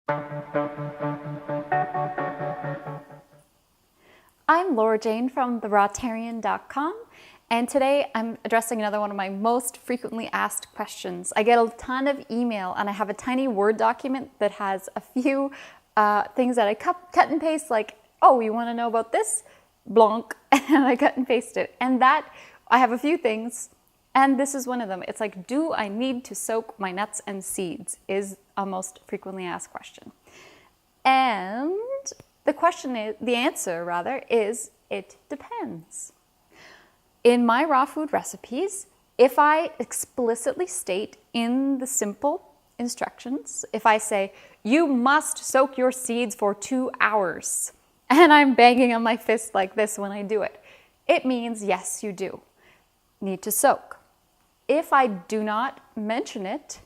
I'm Laura Jane from Rawtarian.com, and today I'm addressing another one of my most frequently asked questions. I get a ton of email, and I have a tiny Word document that has a few things that I cut and paste, like, oh, you want to know about this? Blanc, and I cut and paste it. And that, I have a few things, and this is one of them. It's like, do I need to soak my nuts and seeds? Is a most frequently asked question. And the answer is, it depends. In my raw food recipes, if I explicitly state in the simple instructions, if I say, you must soak your seeds for 2 hours, and I'm banging on my fist like this when I do it, it means yes, you do need to soak. If I do not mention it,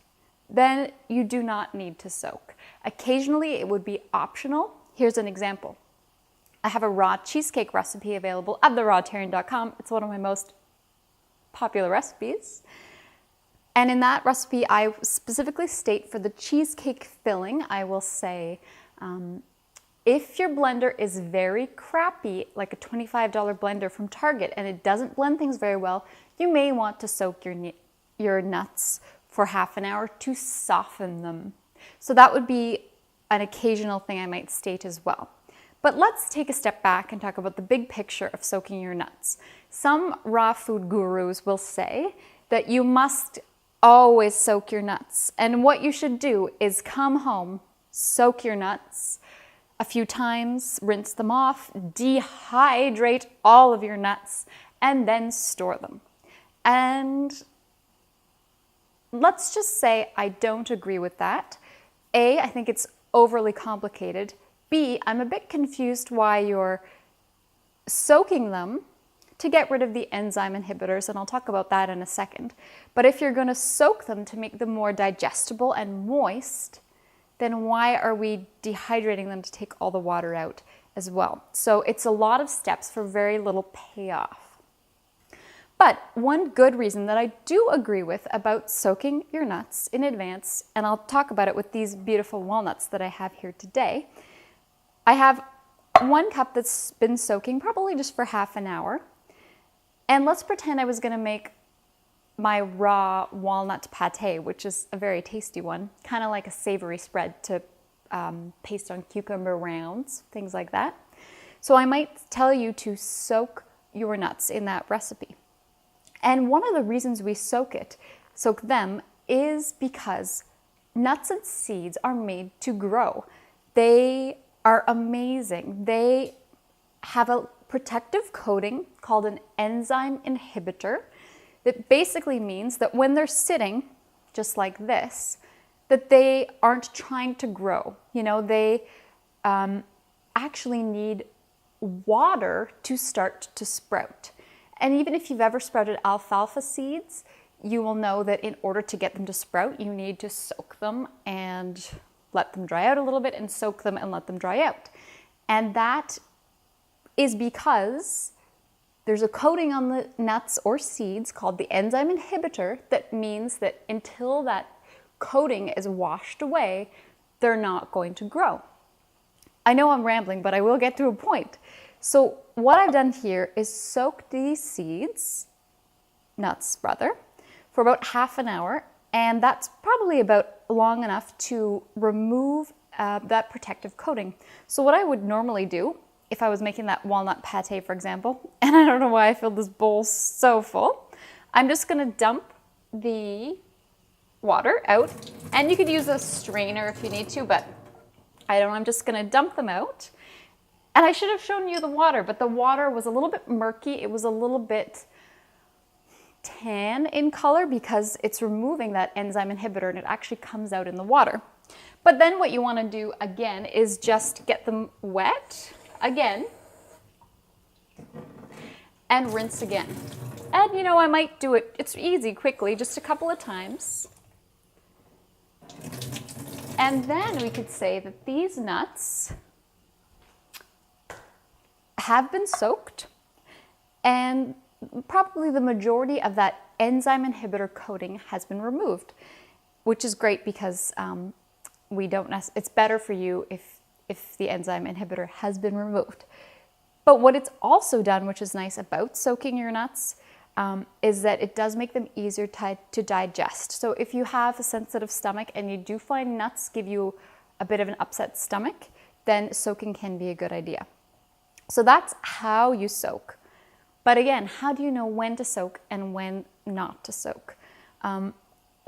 then you do not need to soak. Occasionally, it would be optional. Here's an example. I have a raw cheesecake recipe available at Rawtarian.com. It's one of my most popular recipes. And in that recipe, I specifically state for the cheesecake filling, I will say, if your blender is very crappy, like a $25 blender from Target, and it doesn't blend things very well, you may want to soak your nuts for half an hour to soften them. So that would be an occasional thing I might state as well. But let's take a step back and talk about the big picture of soaking your nuts. Some raw food gurus will say that you must always soak your nuts. And what you should do is come home, soak your nuts a few times, rinse them off, dehydrate all of your nuts, and then store them. And let's just say I don't agree with that. A, I think it's overly complicated. B, I'm a bit confused why you're soaking them to get rid of the enzyme inhibitors, and I'll talk about that in a second. But if you're going to soak them to make them more digestible and moist, then why are we dehydrating them to take all the water out as well? So it's a lot of steps for very little payoff. But one good reason that I do agree with about soaking your nuts in advance, and I'll talk about it with these beautiful walnuts that I have here today. I have 1 cup that's been soaking probably just for half an hour. And let's pretend I was going to make my raw walnut pate, which is a very tasty one, kind of like a savory spread to paste on cucumber rounds, things like that. So I might tell you to soak your nuts in that recipe. And one of the reasons we soak them, is because nuts and seeds are made to grow. They are amazing. They have a protective coating called an enzyme inhibitor that basically means that when they're sitting, just like this, that they aren't trying to grow. You know, they actually need water to start to sprout. And even if you've ever sprouted alfalfa seeds, you will know that in order to get them to sprout, you need to soak them and let them dry out a little bit, and soak them and let them dry out. And that is because there's a coating on the nuts or seeds called the enzyme inhibitor that means that until that coating is washed away, they're not going to grow. I know I'm rambling, but I will get to a point. So what I've done here is soak these seeds, nuts rather, for about half an hour, and that's probably about long enough to remove that protective coating. So what I would normally do, if I was making that walnut pate, for example, and I don't know why I filled this bowl so full, I'm just gonna dump the water out, and you could use a strainer if you need to, but I'm just gonna dump them out. And I should have shown you the water, but the water was a little bit murky. It was a little bit tan in color because it's removing that enzyme inhibitor, and it actually comes out in the water. But then what you want to do again is just get them wet again and rinse again. And you know, I might do it, it's easy, quickly, just a couple of times. And then we could say that these nuts have been soaked, and probably the majority of that enzyme inhibitor coating has been removed, which is great because it's better for you if the enzyme inhibitor has been removed. But what it's also done, which is nice about soaking your nuts, is that it does make them easier to digest. So if you have a sensitive stomach and you do find nuts give you a bit of an upset stomach, then soaking can be a good idea. So that's how you soak. But again, how do you know when to soak and when not to soak?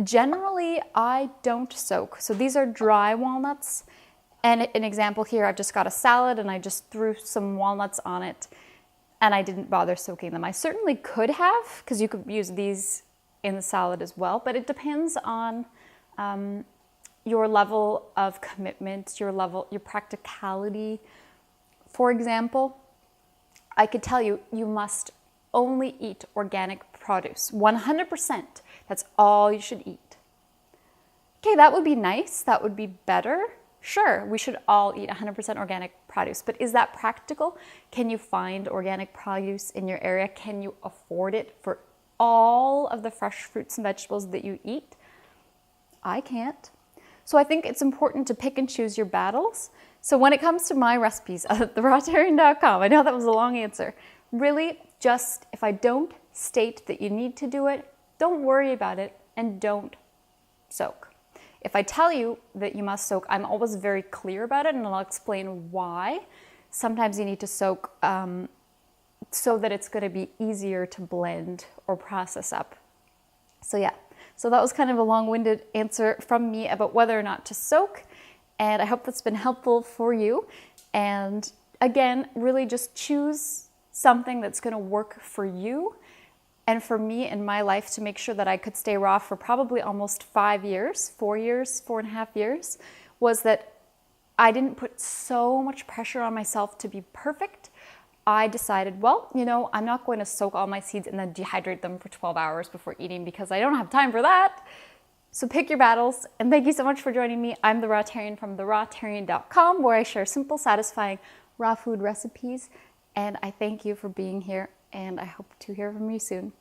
Generally, I don't soak. So these are dry walnuts. And an example here, I've just got a salad and I just threw some walnuts on it and I didn't bother soaking them. I certainly could have, because you could use these in the salad as well, but it depends on your level of commitment, your practicality. For example, I could tell you, you must only eat organic produce, 100%. That's all you should eat. Okay, that would be nice, that would be better. Sure, we should all eat 100% organic produce, but is that practical? Can you find organic produce in your area? Can you afford it for all of the fresh fruits and vegetables that you eat? I can't. So I think it's important to pick and choose your battles. So when it comes to my recipes at Rawtarian.com, I know that was a long answer. Really, just if I don't state that you need to do it, don't worry about it and don't soak. If I tell you that you must soak, I'm always very clear about it and I'll explain why. Sometimes you need to soak so that it's going to be easier to blend or process up. So yeah, so that was kind of a long-winded answer from me about whether or not to soak, and I hope that's been helpful for you. And again, really just choose something that's going to work for you. And for me in my life, to make sure that I could stay raw for probably almost 5 years, 4.5 years, was that I didn't put so much pressure on myself to be perfect. I decided, well, you know, I'm not going to soak all my seeds and then dehydrate them for 12 hours before eating because I don't have time for that. So pick your battles, and thank you so much for joining me. I'm the Rawtarian from Rawtarian.com, where I share simple, satisfying raw food recipes, and I thank you for being here. And I hope to hear from you soon.